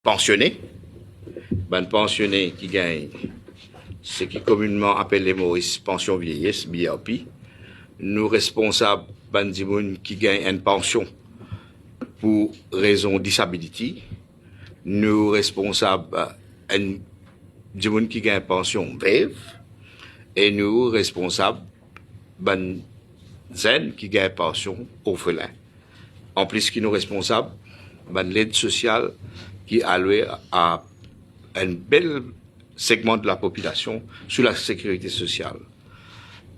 pensionnés, ban pensionnés qui gagnent ce qui communément appelle les Maurice pension vieillesse, BRP, nous responsables ban dimoun qui gagnent une pension pour raison disability, nous responsables un dimoun qui gagne pension veuve, et nous responsables ban zen qui gagne pension orphelin. En plus, qui nous responsables ban l'aide sociale qui allouée à un bel segment de la population sur la sécurité sociale.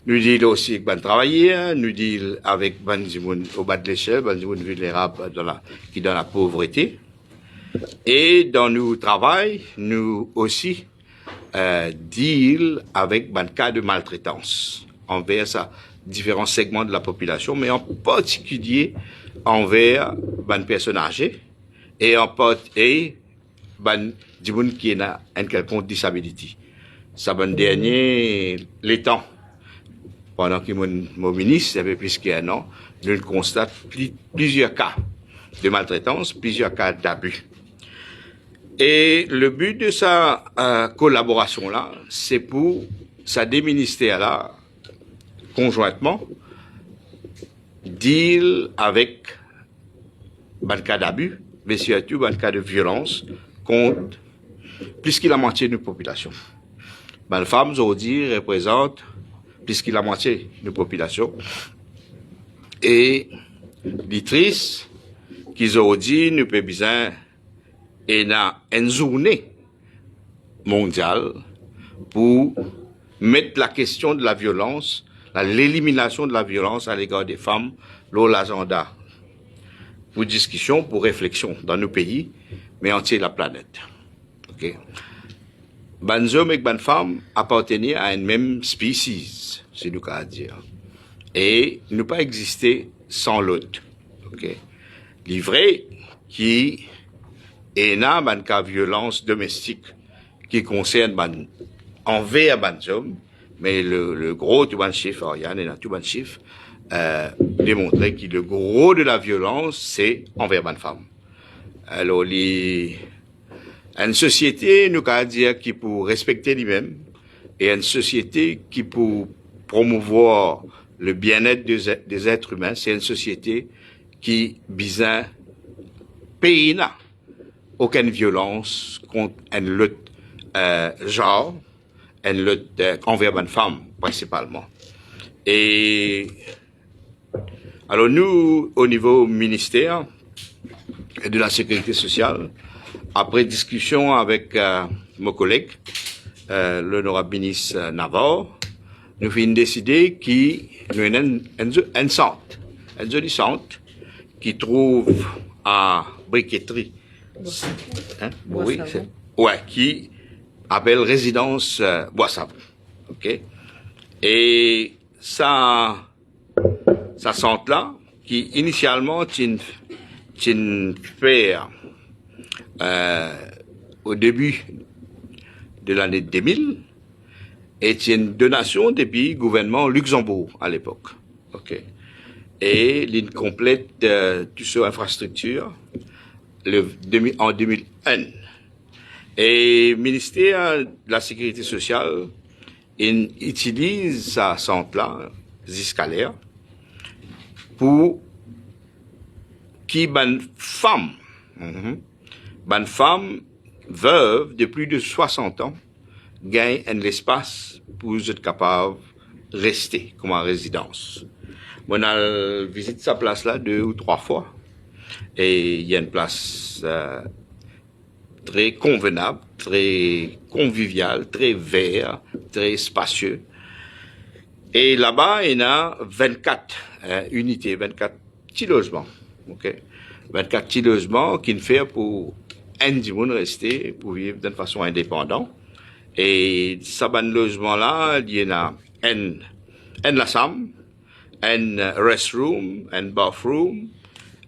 Nous disons aussi avec ban travailleurs, nous disons avec ban dimoun au bas de l'échelle, ban dimoun vulnérable qui dans la pauvreté. Et dans nos travail, nous aussi deal avec ban cas de maltraitance envers ça, différents segments de la population, mais en particulier envers ban personnes âgées et ban dimoun qui a une quelconque disabilité. Ça ban dernier, les temps, pendant que mon ministre, ça fait plus qu'un an, nous constatons plusieurs cas de maltraitance, plusieurs cas d'abus. Et le but de sa collaboration-là, c'est pour ça des ministères-là, conjointement, deal avec ban cas d'abus, mais surtout ban cas de violence contre plus que la moitié de la population. Ben, les femmes aujourd'hui représentent plus que la moitié de la population. Et les tristes qui aujourd'hui nous peut besoin et na une journée mondiale pour mettre la question de la violence, l'élimination de la violence à l'égard des femmes, dans l'agenda pour discussion, pour réflexion dans nos pays, mais entier la planète. Ok. Ban hommes et ban femmes appartenaient à une même species, c'est le cas à dire. Et ne pas exister sans l'autre. Ok. Les vrais qui est là, ban cas violence domestique qui concerne ban envers ban hommes, mais le gros tout ban chiffre, Ariane et tout ban chiffre, démontrer que le gros de la violence, c'est envers ban femme. Alors, une société, nous qu'à dire, qui pour respecter lui-même, et une société qui pour promouvoir le bien-être des êtres humains, c'est une société qui besoin pays n'a aucune violence contre une lutte genre, une lutte envers une femme principalement. Et alors nous, au niveau ministère de la Sécurité sociale, après discussion avec mon collègue, l'honorable ministre Navarre, nous avons décidé qu'il y a une centre, une jolie centre qui trouve à Briqueterie. Hein? Oui, ouais, qui appelle résidence Bois-Savon. Ok? Et ça centre-là, qui initialement fait au début de l'année 2000, est une donation depuis le gouvernement Luxembourg à l'époque. Ok. Et il complète toute cette infrastructure en 2001. Et le ministère de la Sécurité sociale utilise ce centre-là, Ziscalaire, pour qui ban femme veuve de plus de 60 ans gagne un espace pour être capable de rester comme en résidence. On a visité sa place là 2 ou 3 fois et il y a une place très convenable, très conviviale, très vert, très spacieux. Et là-bas, il y a 24 unités, 24 petits logements. Okay? 24 petits logements qui ne fait pour un monde rester, pour vivre d'une façon indépendante. Et ce logement-là, il y a la chambre, un restroom, un bathroom,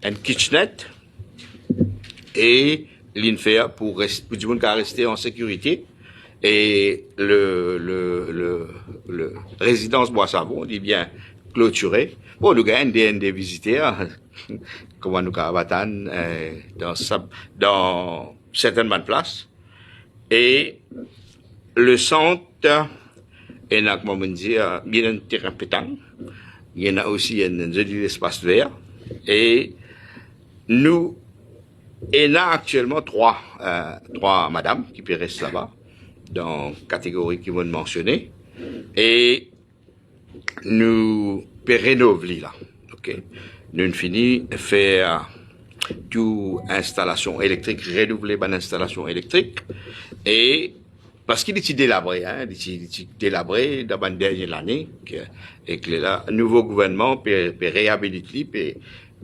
un kitchenette, et l'infer pour du monde rester en sécurité. Et le résidence Bois-Savon, il est bien clôturé. Bon, nous avons des visiteurs, comment nous avons dans certaines bonnes places. Et le centre, il y a, comme on dit, il y a un terrain pétanque. Il y en a aussi un joli espace vert. Et nous, il y a actuellement trois madames qui peuvent rester là-bas, dans la catégorie qui vont mentionner. Et nous pouvons rénover là. Okay. Nous finissons de faire toute installation électrique, renouveler une installation électrique. Et parce qu'il est délabré, il est délabré dans la dernière année, et que le nouveau gouvernement peut réhabiliter,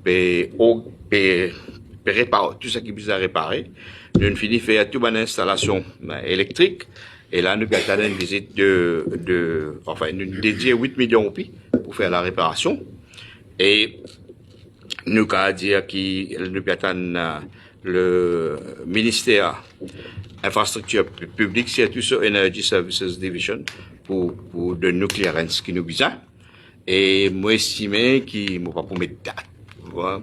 peut réparer tout ce qui est à réparer. Nous finissons de faire toute une installation électrique. Et là, nous avons une visite enfin, nous dédions 8 millions pour faire la réparation. Et nous avons dit que nous avons le ministère infrastructure publique, surtout sur Energy Services Division, pour de nucléaires qui nous besoin. Et moi, estimé qu'il ne va pas mettre date.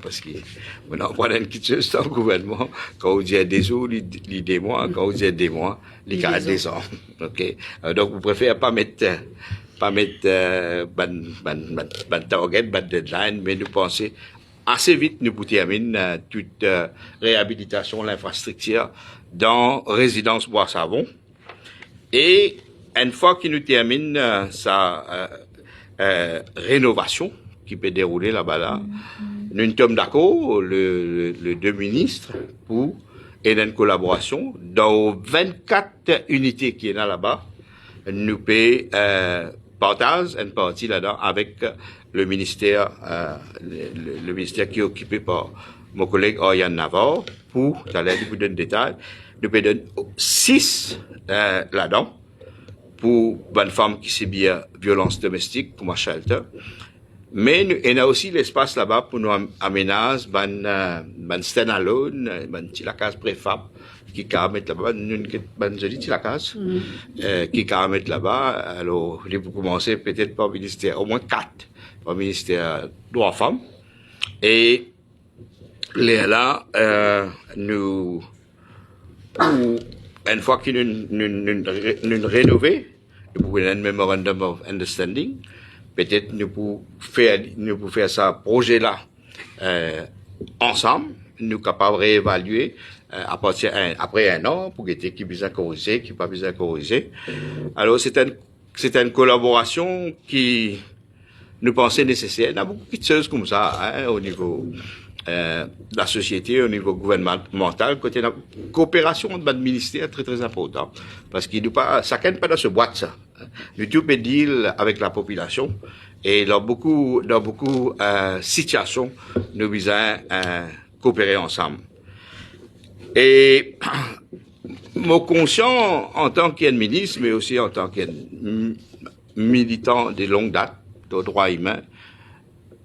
Parce que on a pas une chose dans le gouvernement, quand on dit des jours, des mois, quand on dit des mois, les cas des ans. OK? Donc, vous préférez pas mettre target, deadline, mais nous pensons assez vite, nous pouvons terminer toute réhabilitation de l'infrastructure dans résidence Bois-Savon. Et une fois qu'il nous termine sa rénovation, qui peut dérouler là-bas, nous sommes d'accord, le deux ministres, pour une collaboration. Dans 24 unités qui sont là-bas, nous pouvons partager une partie là-dedans avec le ministère qui est occupé par mon collègue Orian Navarre, pour, d'aller vous donner des détails, nous pouvons donner 6 là-dedans, pour une femme qui subit violence domestique, pour ma shelter. Mais il y a aussi l'espace là-bas pour nous aménager une stand-alone, une case préfab qui peut mettre là-bas, une jolie case qui peut mettre là-bas. Alors, il faut commencer peut-être par le ministère, au moins 4, par le ministère droits femmes. Et là, nous, une fois que nous rénovons, nous pouvons un memorandum of understanding. Peut-être nous pouvons faire ça projet-là ensemble, nous capables de réévaluer après un an pour qui besoin corriger, qui pas besoin corriger. Alors c'est une collaboration qui nous pensait nécessaire. Il y a beaucoup de choses comme ça au niveau de la société, au niveau gouvernemental, côté la coopération entre les ministères très très important, parce qu'il chacun pas dans ce boîte ça. Nous tout peut deal avec la population et dans beaucoup situations nous besoin coopérer ensemble. Et mon conscient en tant qu'administre, mais aussi en tant que militant de longue date aux droits humains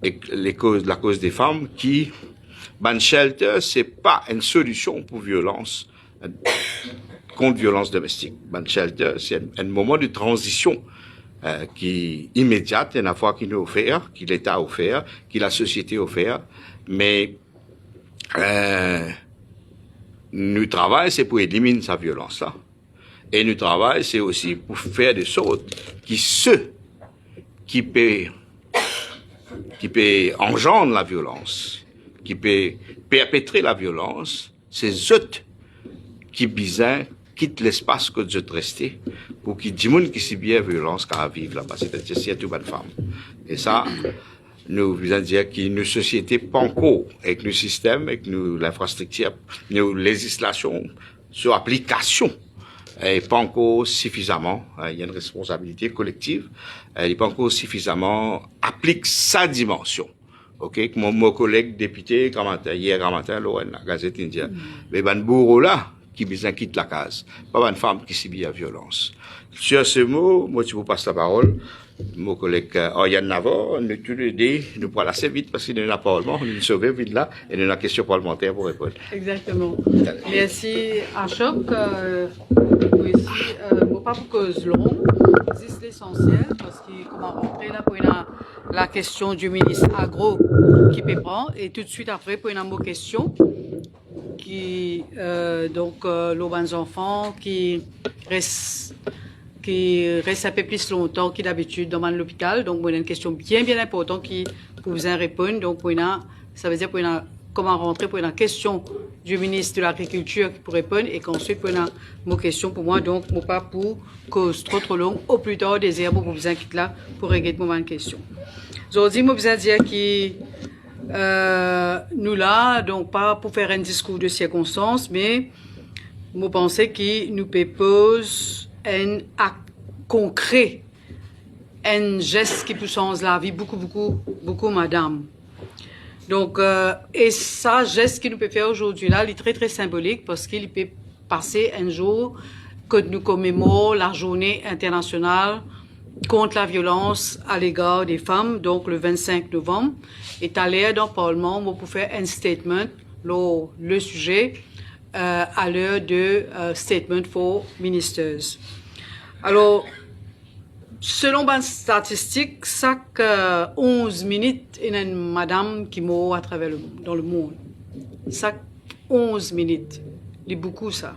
et la cause des femmes, qui ban shelter c'est pas une solution pour violence contre violence domestique. Ban shelter c'est un moment de transition qui immédiate, une fois qu'il nous offert, qu'il l'État a offert, qu'il la société a offert, mais nous travaillons c'est pour éliminer sa violence là, et nous travaillons c'est aussi pour faire des choses qui peut engendrer la violence, qui peut perpétrer la violence, c'est eux qui besoin quittent l'espace que vous êtes resté pour qu'ils disent qui subit la violence qu'à vivre là-bas, c'est-à-dire c'est une bonne femme. Et ça, nous voulons dire qu'une société pas encore avec le système, avec l'infrastructure, nos législations sur application n'est pas encore suffisamment, il y a une responsabilité collective, elle n'est pas encore suffisamment applique sa dimension. OK, mon collègue député hier matin dans la Gazette indienne, mais ben bourreau là qui besoin quitte la case, pas une femme qui subit la violence. Sur ce mot, moi je vous passe la parole. Mon collègue Orian Navarre, nous tous les deux, nous parlons assez vite parce qu'il y a un parlement, nous nous sauvons vite là, et nous avons une question parlementaire pour répondre. Exactement. Merci Ashok. Aussi, pas pour cause longue, c'est l'essentiel parce que comment rentrer là pour la question du ministre agro qui peut prendre et tout de suite après pour une autre question qui les enfants qui restent un peu plus longtemps que d'habitude dans l'hôpital. Donc, il y a une question bien importante qui pour vous en répondre. Donc, ça veut dire comment rentrer pour une question du ministre de l'Agriculture qui pour répondre et qu'ensuite pour une question pour moi. Donc, moi pas pour cause trop longue. Au plus tard, des heures pour vous inquiéter là pour régler une question. Aujourd'hui, moi vous dire que nous là, donc pas pour faire un discours de circonstance, mais moi pensais que nous pose un acte concret, un geste qui peut changer la vie beaucoup, madame. Donc, et ça, geste que nous peut faire aujourd'hui là, il est très symbolique parce qu'il peut passer un jour que nous commémorons la journée internationale contre la violence à l'égard des femmes, donc le 25 novembre, est allé dans le Parlement pour faire un statement, le sujet, à l'heure de Statement for Ministers. Alors, selon les statistiques, chaque 11 minutes, il y a une madame qui meurt à travers dans le monde. Chaque 11 minutes. C'est beaucoup ça.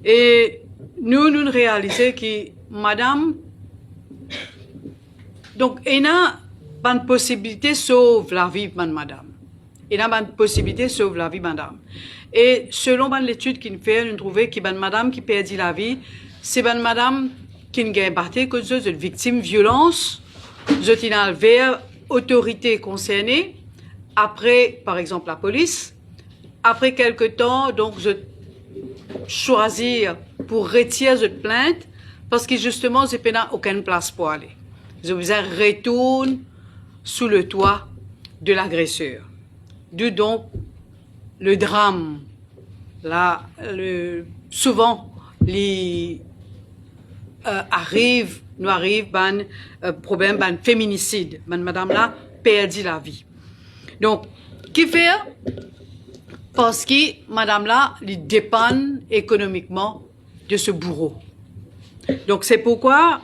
Et nous réalisons que madame, donc, il y a une possibilité de sauver la vie de madame. Il y a une possibilité de sauver la vie de madame. Et selon l'étude qu'il fait, nous trouvons que madame qui perdit la vie, c'est madame qui a battu que de victime de violence, de vers autorité concernée, après, par exemple, la police, après quelque temps, donc, je choisir pour retirer cette plainte, parce que justement, je n'ai aucune place pour aller. Je vous retourne sous le toit de l'agresseur. D'où donc le drame. Là, souvent, nous arrive problème, féminicide. Madame là perdit la vie. Donc, qui fait? Parce que madame là, il dépend économiquement de ce bourreau. Donc, c'est pourquoi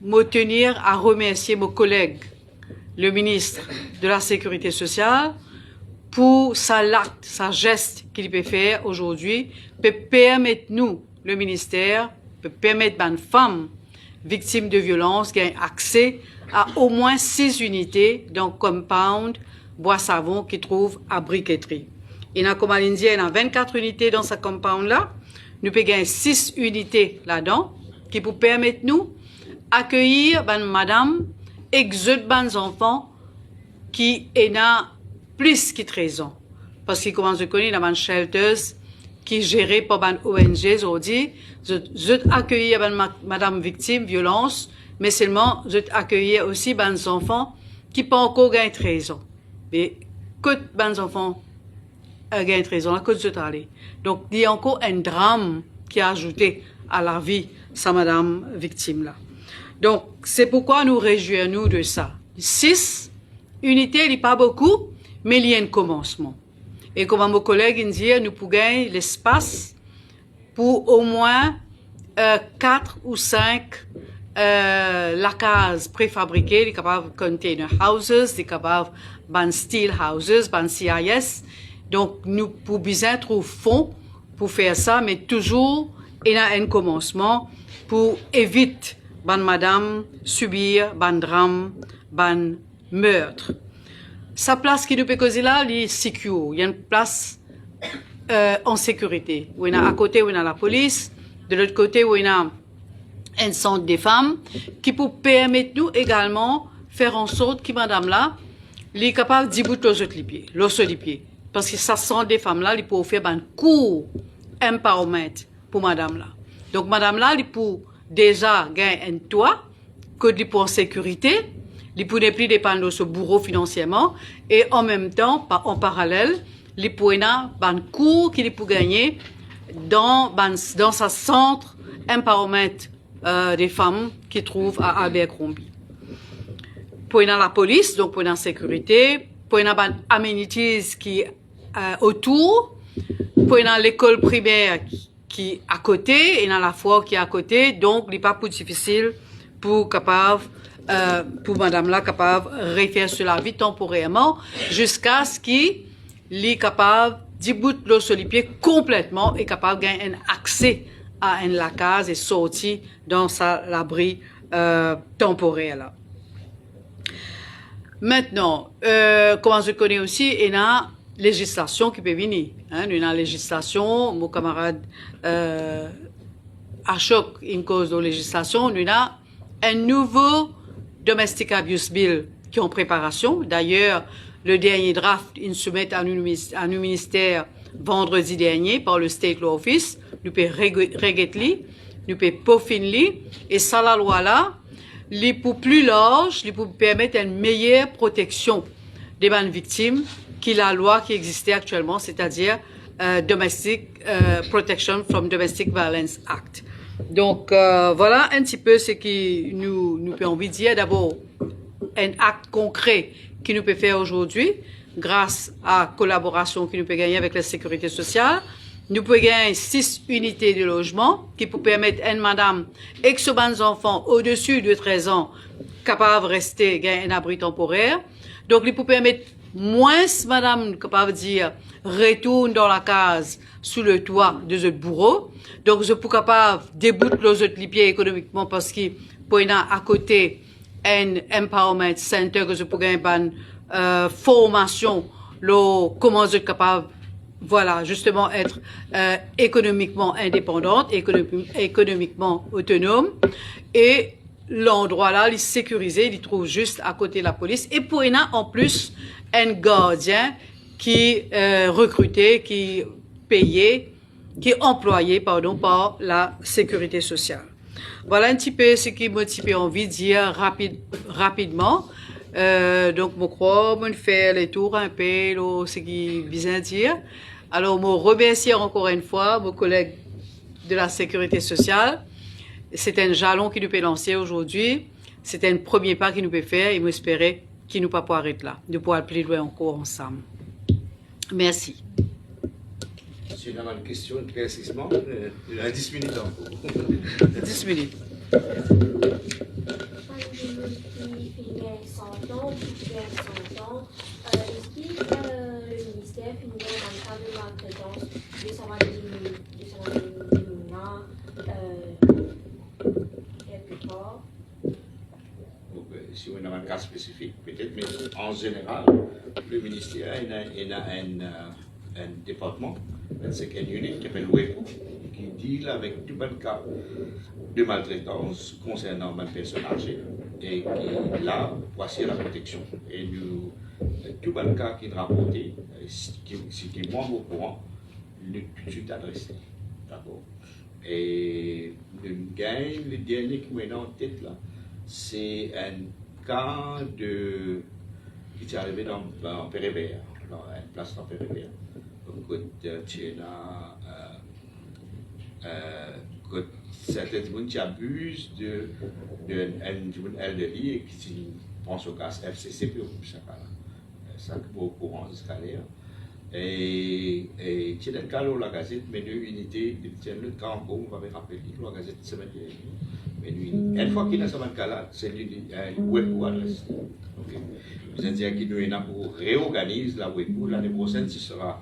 me tenir à remercier mon collègue, le ministre de la Sécurité sociale, pour sa geste qu'il peut faire aujourd'hui, peut permettre nous, le ministère, peut permettre aux femmes victimes de violences d'avoir accès à au moins 6 unités dans le compound bois-savon qui trouve à briqueterie. Il y a comme à l'Indien, il y a 24 unités dans ce compound-là. Nous pouvons gagner 6 unités là-dedans qui pour permettre nous accueillir madame et les enfants qui ont plus que 13 ans. Parce que, comme je connais, il y a des shelters qui sont gérés par des ONG aujourd'hui. Je accueillir madame victime, violence, mais seulement je accueillir aussi des enfants qui n'ont pas encore gagné 13 ans. Mais que des enfants gagné 13 ans, là, que je aller. Donc, il y a encore un drame qui est ajouté à la vie de sa madame victime là. Donc, c'est pourquoi nous réjouissons de ça. 6 unités, il n'est pas beaucoup, mais il y a un commencement. Et comme mon collègue dit, nous pouvons gagner l'espace pour au moins 4 ou 5 la case préfabriquées, les capables container houses, les capables ban steel houses, ban CIS. Donc, nous pouvons bien trouver fonds pour faire ça, mais toujours, il y a un commencement pour éviter ban madame subir ban drame, ban meurtre. Sa place qui nous peut causer là, est secure. Il y a une place en sécurité. Où il y a à côté où il y a la police, de l'autre côté où il y a un centre des femmes qui peut permettre nous également faire en sorte que madame là, est capable d'y bouter les pieds. Parce que ça centre des femmes là, il peut faire un cours empowerment pour madame là. Donc madame là, il peut déjà gagner un toit, que il peut en sécurité, il peut ne plus dépendre de ce bourreau financièrement, et en même temps, en parallèle, il peut avoir un cours qu'il peut gagner dans sa centre empowerment des femmes qui trouve à Abercrombie. Pour la police, donc pour la sécurité, pour les amenities qui autour, pour l'école primaire qui est à côté, et dans la foire qui est à côté, donc il n'est pas plus difficile pour madame là capable de refaire sur la vie temporairement jusqu'à ce qu'il est capable bout de solipier complètement est capable de gagner un accès à la case et sortir dans l'abri temporaire. Maintenant, comment je connais aussi, il y a législation qui peut venir. Hein, il y a une législation, mon camarade Ashok, une cause de législation, il y a un nouveau Domestic Abuse Bill qui est en préparation. D'ailleurs, le dernier draft, il soumet à nos ministère vendredi dernier par le State Law Office. Nous pouvons régler, nous pouvons peaufiner, et ça, la loi là, les pour plus large, les pour permettre une meilleure protection des bonnes victimes que la loi qui existait actuellement, c'est-à-dire Domestic Protection from Domestic Violence Act. Donc voilà un petit peu ce que nous pouvons envie de dire. D'abord, un acte concret qui nous peut faire aujourd'hui, grâce à la collaboration que nous peut gagner avec la sécurité sociale. Nous pouvons gagner 6 unités de logement qui peut permettre à une madame et que ses enfants au-dessus de 13 ans capables de rester gagner un abri temporaire. Donc, il peut permettre moins madame capable de dire retourne dans la case sous le toit de ce bourreau. Donc, je peux capable débouter les autres lipiers économiquement parce qu'il peut y avoir à côté un empowerment center que je peux gagner une formation, comment je suis capable voilà, justement être économiquement indépendante, économiquement autonome. Et l'endroit là, il est sécurisé, il trouve juste à côté de la police. Et pour il en plus un gardien qui est recruté, qui est payé, qui est employé, pardon, par la sécurité sociale. Voilà un petit peu ce qui m'a envie de dire rapidement. Donc, je crois que je fais les tours un peu, ce qui vient dire. Alors, je remercie encore une fois mes collègues de la sécurité sociale. C'est un jalon qui nous peut lancer aujourd'hui. C'est un premier pas qu'il nous peut faire et j'espère qu'il nous peut pas arrêter là. Nous pourrons plus loin encore ensemble. Merci. Si on a une question, un éclaircissement, il y a 10 minutes encore. 10 minutes. Est-ce que le ministère finirait dans le cadre de la maltraitance de savoir quelque part? Si on a un cas spécifique, peut-être, mais en général, le ministère il a un département, c'est une unité qui s'appelle WEPO, qui deal avec tout le cas de maltraitance concernant les personnes âgées et qui là, voici la protection. Et nous, tout le cas qui est rapporté, si tu es moins au courant, nous tout de suite adressé. D'accord? Et le dernier qui m'est en tête là, c'est un cas qui est arrivé dans Pérébert, dans une place dans Pérébert. Donc, certaines personnes qui abusent d'un elderly et qui pensent au cas FCC pour ça ça est au courant jusqu'à l'air. Et c'est un cas où la Gazette met une unité, c'est un cas encore, on va me rappeler, la Gazette semaine dernière. Une fois qu'il y a ce cas-là, c'est un web ou adresse. C'est-à-dire qu'il nous a pour réorganiser la web. L'année prochaine, ce sera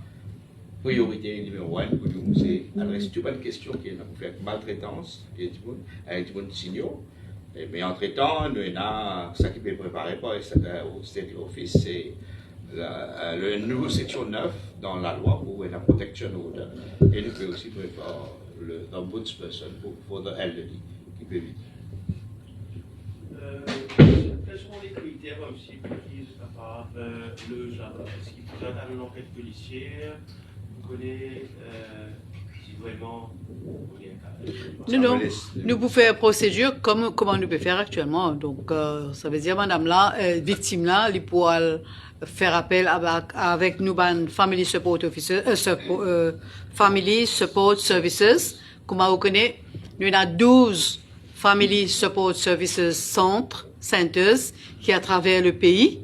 priorité numéro 1 pour nous. C'est adresser toutes les questions qui ont fait maltraitance avec tout le monde signaux. Mais entre-temps, nous avons ça qui peut préparer par au State Office, c'est le nouveau section 9 dans la loi pour la protection order. Et nous pouvons aussi préparer l'ombudsperson pour the elderly qui peut vite. Quels sont les critères aussi précis par le JADA? Est-ce qu'il faut faire une enquête policière? Vous connaissez si vraiment non, nous pouvons faire procédure comme nous pouvons faire actuellement. Donc, ça veut dire, madame là, victime là, il pourra faire appel avec nous, Family Support Family Support Services. Comme vous connaissez, nous avons 12 Family Support Services centers qui à travers le pays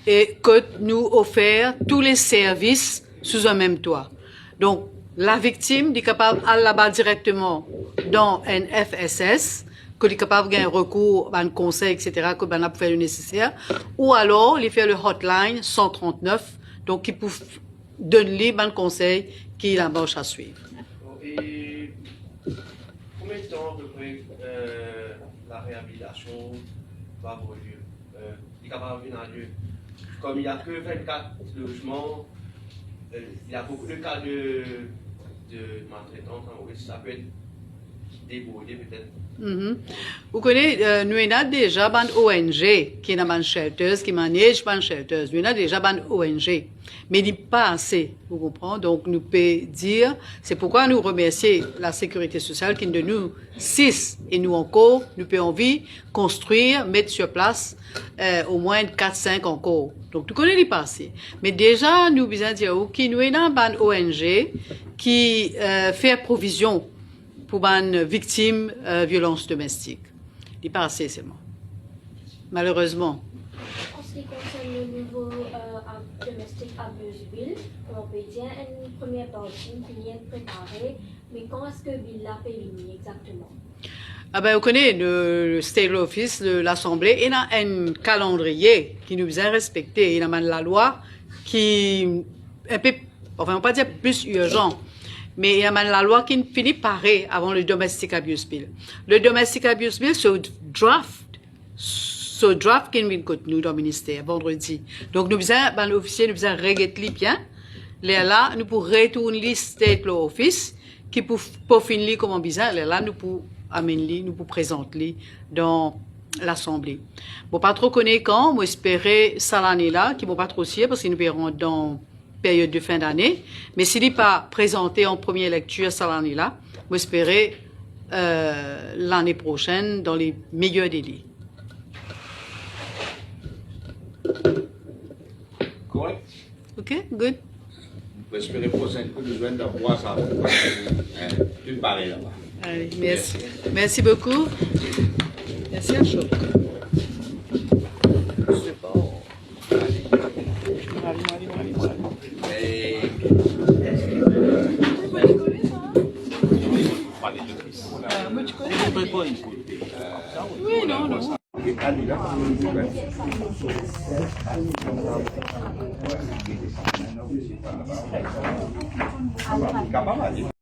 et que nous offrons tous les services sous un même toit. Donc, la victime est capable d'aller là-bas directement dans un FSS, qu'elle est capable de gagner recours, un conseil, etc., que ben a faire le nécessaire, ou alors il fait le hotline 139, donc il peut donner ban conseil qui la marche à suivre. Et combien de temps à peu près la réhabilitation va avoir lieu? Il est capable de venir à lieu. Comme il n'y a que 24 logements, il y a beaucoup de cas de maltraitance, ça peut être débordé peut-être. Vous connaissez, nous avons déjà ban ONG qui est ban shelters, qui manage ban shelters. Nous avons déjà ban ONG, mais il n'est pas assez, vous comprenez? Donc nous pouvons dire, c'est pourquoi nous remercions la sécurité sociale qui nous donne 6 et nous encore, nous pouvons envie construire, mettre sur place au moins 4-5 encore. Donc nous connaissons pas assez. Mais déjà nous besoin dire que nous avons ban ONG qui fait provision pour les victimes de violences domestiques. Il n'est pas assez seulement. Malheureusement. En ce qui concerne le nouveau domestic abuse bill, on peut dire une première partie qui vient de préparer, mais quand est-ce que le bill là peut venir exactement? Ah ben, vous connaissez le State Office, l'Assemblée, il y a un calendrier qui nous a respecté. Il y a la loi qui un peu, enfin, on va pas dire plus urgent, mais il y a la loi qui finit par avant le Domestic Abuse Bill. Le Domestic Abuse Bill, c'est draft qui vient de nous dans le ministère vendredi. Donc nous avons l'officier nous a régler bien. Là nous pour retourner le State Law Office qui pour finir comme bizarre là nous pour amener nous pour présenter dans l'Assemblée. Bon pas trop connaître quand, moi espérer ça l'année là qui vont pas trop aussi parce que nous verrons dans période de fin d'année, mais s'il n'est pas présenté en première lecture ça l'année là, moi espérer l'année prochaine dans les meilleurs délais. Correct. Ok, good. On peut espérer prochain coup de joindre d'avoir ça. D'une pareille là-bas. Allez, merci. Merci beaucoup. Merci à chaud. C'est bon. Moi, tu connais? Oui, non, non.